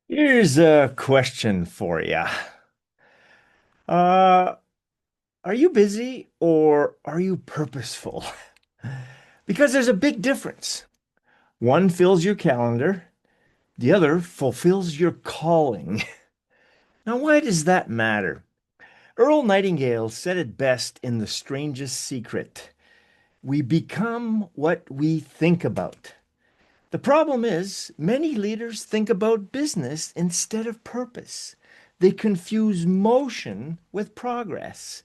Here's a question for you. Uh, are you busy or are you purposeful? Because there's a big difference. One fills your calendar, the other fulfills your calling. Now, why does that matter? Earl Nightingale said it best in The Strangest Secret. We become what we think about. The problem is, many leaders think about business instead of purpose. They confuse motion with progress.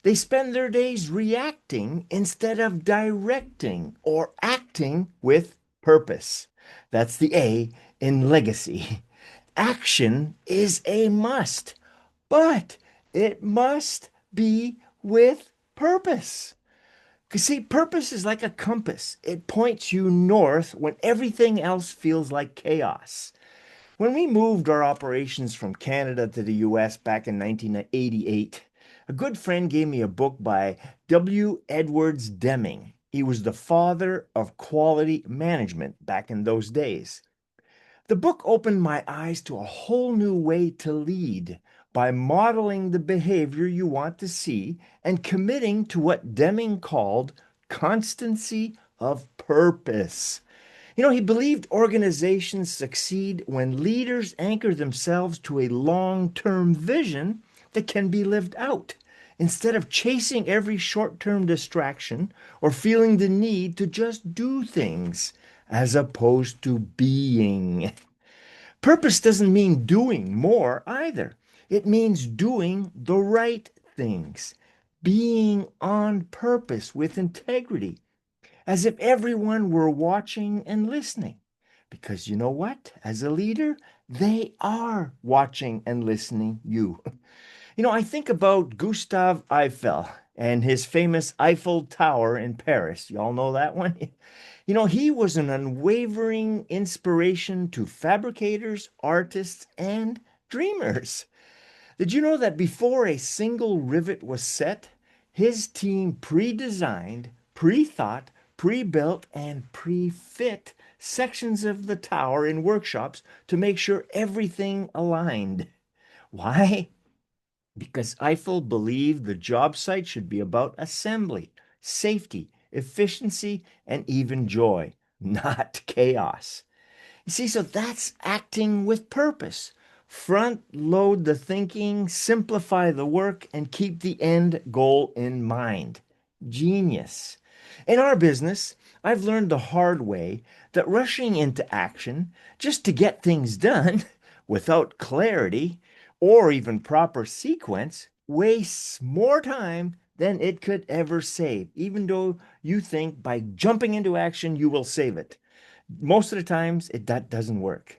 They spend their days reacting instead of directing or acting with purpose. That's the A in legacy. Action is a must, but it must be with purpose. Because, see, purpose is like a compass. It points you north when everything else feels like chaos. When we moved our operations from Canada to the US back in 1988, a good friend gave me a book by W. Edwards Deming. He was the father of quality management back in those days. The book opened my eyes to a whole new way to lead by modeling the behavior you want to see and committing to what Deming called constancy of purpose. He believed organizations succeed when leaders anchor themselves to a long-term vision that can be lived out, instead of chasing every short-term distraction or feeling the need to just do things as opposed to being. Purpose doesn't mean doing more either. It means doing the right things, being on purpose with integrity, as if everyone were watching and listening. Because you know what? As a leader, they are watching and listening you. I think about Gustave Eiffel and his famous Eiffel Tower in Paris. You all know that one? He was an unwavering inspiration to fabricators, artists, and dreamers. Did you know that before a single rivet was set, his team pre-designed, pre-thought, pre-built, and pre-fit sections of the tower in workshops to make sure everything aligned? Why? Because Eiffel believed the job site should be about assembly, safety, efficiency, and even joy, not chaos. You see, so that's acting with purpose. Front load the thinking, simplify the work, and keep the end goal in mind. Genius. In our business, I've learned the hard way that rushing into action just to get things done without clarity or even proper sequence wastes more time than it could ever save, even though you think by jumping into action you will save it. Most of the times, that doesn't work.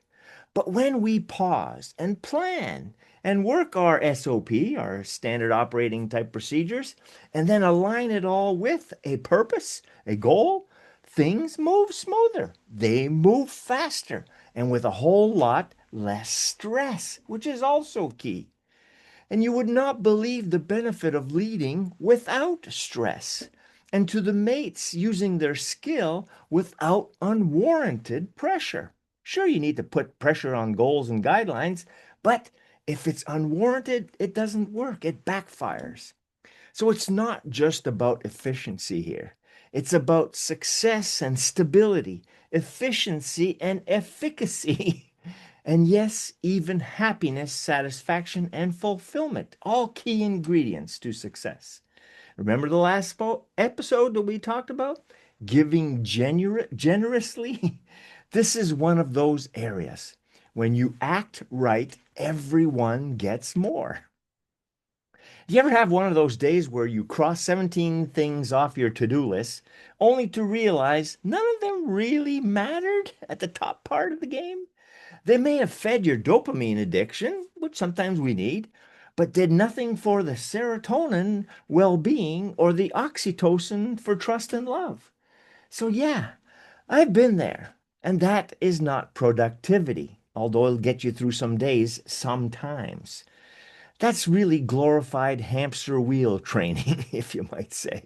But when we pause and plan and work our SOP, our standard operating type procedures, and then align it all with a purpose, a goal, things move smoother. They move faster and with a whole lot less stress, which is also key. And you would not believe the benefit of leading without stress, and to the mates using their skill without unwarranted pressure. Sure, you need to put pressure on goals and guidelines, but if it's unwarranted, it doesn't work. It backfires. So it's not just about efficiency here. It's about success and stability, efficiency and efficacy. And yes, even happiness, satisfaction, and fulfillment, all key ingredients to success. Remember the last episode that we talked about? Giving generously? This is one of those areas. When you act right, everyone gets more. Do you ever have one of those days where you cross 17 things off your to-do list only to realize none of them really mattered at the top part of the game? They may have fed your dopamine addiction, which sometimes we need, but did nothing for the serotonin well-being or the oxytocin for trust and love. So yeah, I've been there, and that is not productivity, although it'll get you through some days sometimes. That's really glorified hamster wheel training, if you might say.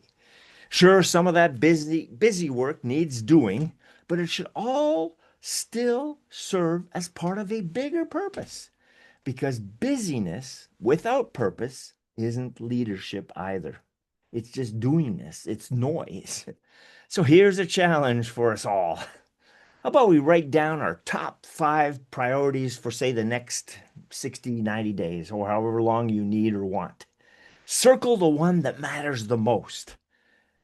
Sure, some of that busy work needs doing, but it should all still serve as part of a bigger purpose. Because busyness without purpose isn't leadership either. It's just doingness, it's noise. So here's a challenge for us all. How about we write down our top 5 priorities for, say, the next 60, 90 days, or however long you need or want? Circle the one that matters the most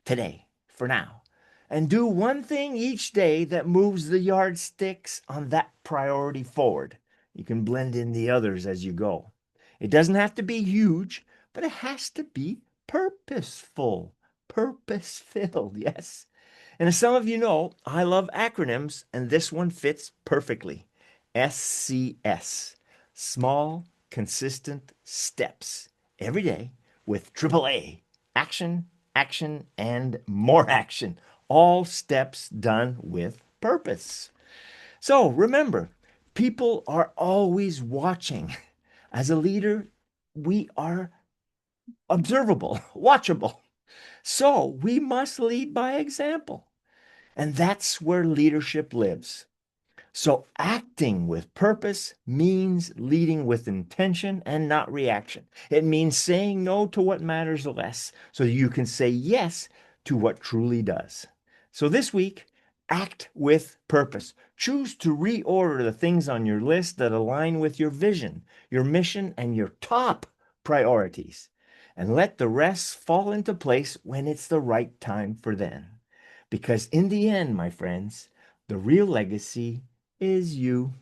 today, for now. And do one thing each day that moves the yardsticks on that priority forward. You can blend in the others as you go. It doesn't have to be huge, but it has to be purposeful, purpose filled. Yes. And as some of you know, I love acronyms, and this one fits perfectly. SCS, small, consistent steps every day with AAA, action, action, and more action. All steps done with purpose. So remember, people are always watching. As a leader, we are observable, watchable. So we must lead by example. And that's where leadership lives. So acting with purpose means leading with intention and not reaction. It means saying no to what matters less so you can say yes to what truly does. So this week, act with purpose. Choose to reorder the things on your list that align with your vision, your mission, and your top priorities. And let the rest fall into place when it's the right time for them. Because in the end, my friends, the real legacy is you.